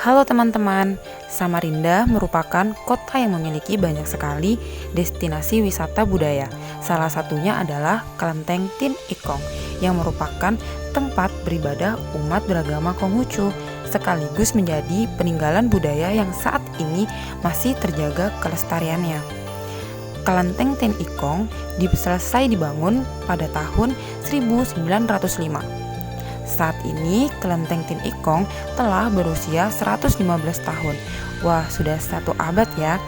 Halo teman-teman, Samarinda merupakan kota yang memiliki banyak sekali destinasi wisata budaya. Salah satunya adalah Kelenteng Tin Ikong yang merupakan tempat beribadah umat beragama Konghucu, sekaligus menjadi peninggalan budaya yang saat ini masih terjaga kelestariannya. Kelenteng Tin Ikong selesai dibangun pada tahun 1905. Saat ini Kelenteng Tin Ikong telah berusia 115 tahun. Wah, sudah 1 abad ya.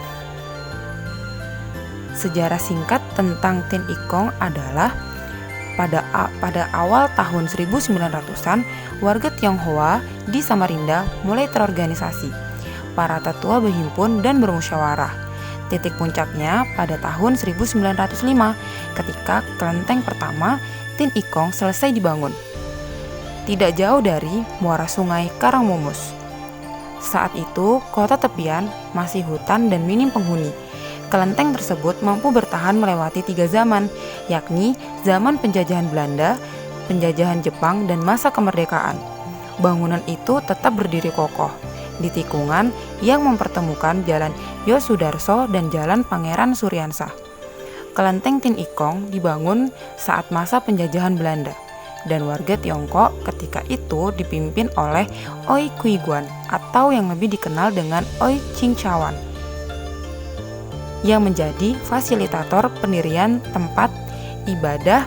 Sejarah singkat tentang Tin Ikong adalah pada awal tahun 1900-an, warga Tionghoa di Samarinda mulai terorganisasi. Para tetua berhimpun dan bermusyawarah. Titik puncaknya pada tahun 1905 ketika kelenteng pertama Tin Ikong selesai dibangun. Tidak jauh dari muara sungai Karangmumus. Saat itu, kota tepian masih hutan dan minim penghuni. Kelenteng tersebut mampu bertahan melewati 3 zaman, yakni zaman penjajahan Belanda, penjajahan Jepang, dan masa kemerdekaan. Bangunan itu tetap berdiri kokoh di tikungan yang mempertemukan Jalan Yosudarso dan Jalan Pangeran Suryansah. Kelenteng Tin Ikong dibangun saat masa penjajahan Belanda, dan warga Tiongkok ketika itu dipimpin oleh Oi Kuiguan atau yang lebih dikenal dengan Oi Qingchawan yang menjadi fasilitator pendirian tempat ibadah.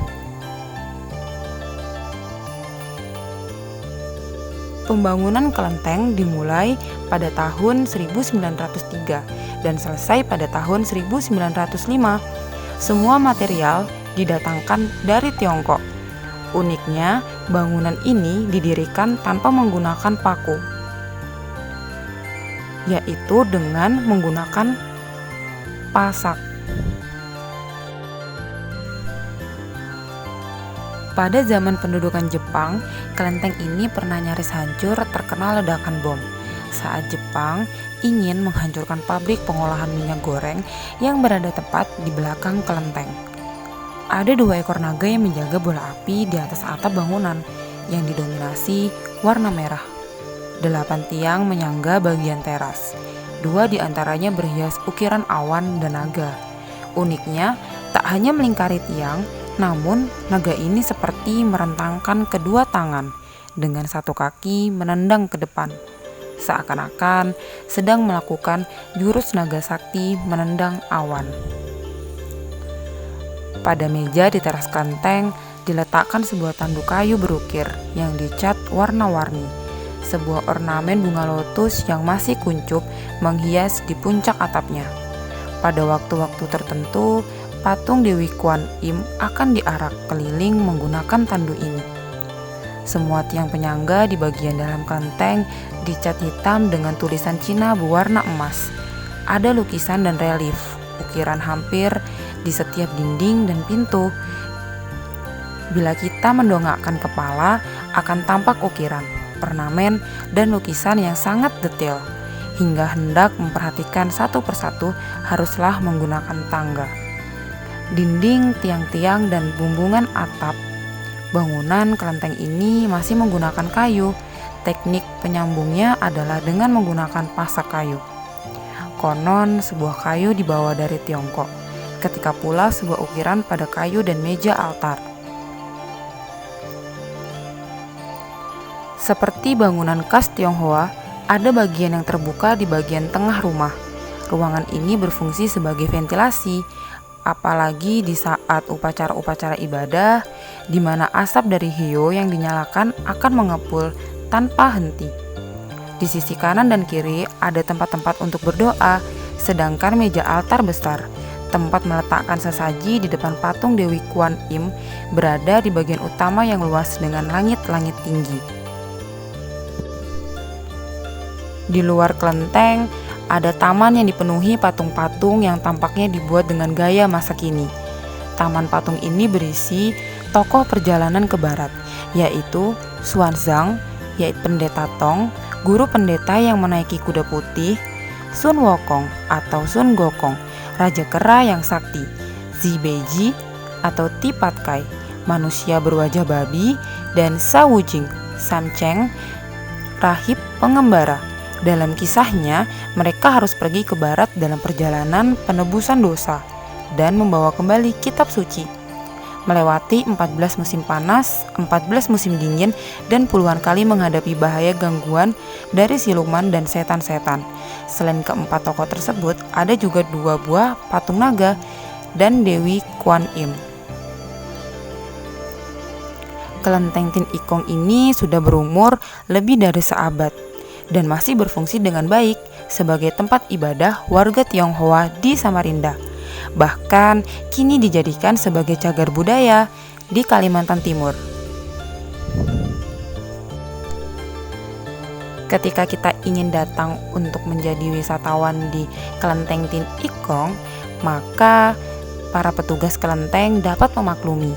Pembangunan kelenteng dimulai pada tahun 1903 dan selesai pada tahun 1905. Semua material didatangkan dari Tiongkok. Uniknya, bangunan ini didirikan tanpa menggunakan paku, yaitu dengan menggunakan pasak. Pada zaman pendudukan Jepang, kelenteng ini pernah nyaris hancur terkena ledakan bom saat Jepang ingin menghancurkan pabrik pengolahan minyak goreng yang berada tepat di belakang kelenteng. Ada 2 ekor naga yang menjaga bola api di atas atap bangunan yang didominasi warna merah. 8 tiang menyangga bagian teras. 2 diantaranya berhias ukiran awan dan naga. Uniknya, tak hanya melingkari tiang, namun naga ini seperti merentangkan kedua tangan dengan 1 kaki menendang ke depan, seakan-akan sedang melakukan jurus naga sakti menendang awan. Pada meja di teras kelenteng diletakkan sebuah tanduk kayu berukir yang dicat warna-warni. Sebuah ornamen bunga lotus yang masih kuncup menghias di puncak atapnya. Pada waktu-waktu tertentu, patung Dewi Kuan Im akan diarak keliling menggunakan tanduk ini. Semua tiang penyangga di bagian dalam kelenteng dicat hitam dengan tulisan Cina berwarna emas. Ada lukisan dan relief, ukiran hampir di setiap dinding dan pintu. Bila kita mendongakkan kepala, akan tampak ukiran, ornamen, dan lukisan yang sangat detail. Hingga hendak memperhatikan satu persatu haruslah menggunakan tangga. Dinding, tiang-tiang, dan bumbungan atap bangunan kelenteng ini masih menggunakan kayu. Teknik penyambungnya adalah dengan menggunakan pasak kayu. Konon sebuah kayu dibawa dari Tiongkok. Ketika pula sebuah ukiran pada kayu dan meja altar. Seperti bangunan khas Tionghoa, ada bagian yang terbuka di bagian tengah rumah. Ruangan ini berfungsi sebagai ventilasi, apalagi di saat upacara-upacara ibadah, di mana asap dari hiyo yang dinyalakan akan mengepul tanpa henti. Di sisi kanan dan kiri ada tempat-tempat untuk berdoa, sedangkan meja altar besar, tempat meletakkan sesaji di depan patung Dewi Kuan Im, berada di bagian utama yang luas dengan langit-langit tinggi. Di luar kelenteng, ada taman yang dipenuhi patung-patung yang tampaknya dibuat dengan gaya masa kini. Taman patung ini berisi tokoh perjalanan ke barat, yaitu Xuanzang, yaitu pendeta Tong, guru pendeta yang menaiki kuda putih, Sun Wukong atau Sun Gokong, raja kera yang sakti, Zibeji atau Ti Patkai, manusia berwajah babi, dan Sa Wujing, Sam Cheng, rahib pengembara Dalam kisahnya, mereka harus pergi ke barat dalam perjalanan penebusan dosa dan membawa kembali kitab suci. Melewati 14 musim panas, 14 musim dingin, dan puluhan kali menghadapi bahaya gangguan dari siluman dan setan-setan. Selain keempat tokoh tersebut, ada juga 2 buah patung naga dan Dewi Kuan Im. Kelenteng Tin Ikong ini sudah berumur lebih dari seabad dan masih berfungsi dengan baik sebagai tempat ibadah warga Tionghoa di Samarinda. Bahkan kini dijadikan sebagai cagar budaya di Kalimantan Timur. Ketika kita ingin datang untuk menjadi wisatawan di Kelenteng Tin Ikong, maka para petugas kelenteng dapat memaklumi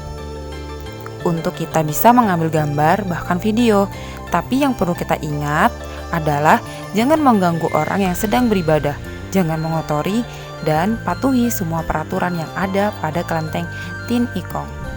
untuk kita bisa mengambil gambar bahkan video. Tapi yang perlu kita ingat adalah jangan mengganggu orang yang sedang beribadah, jangan mengotori dan patuhi semua peraturan yang ada pada Kelenteng Tin Ikong.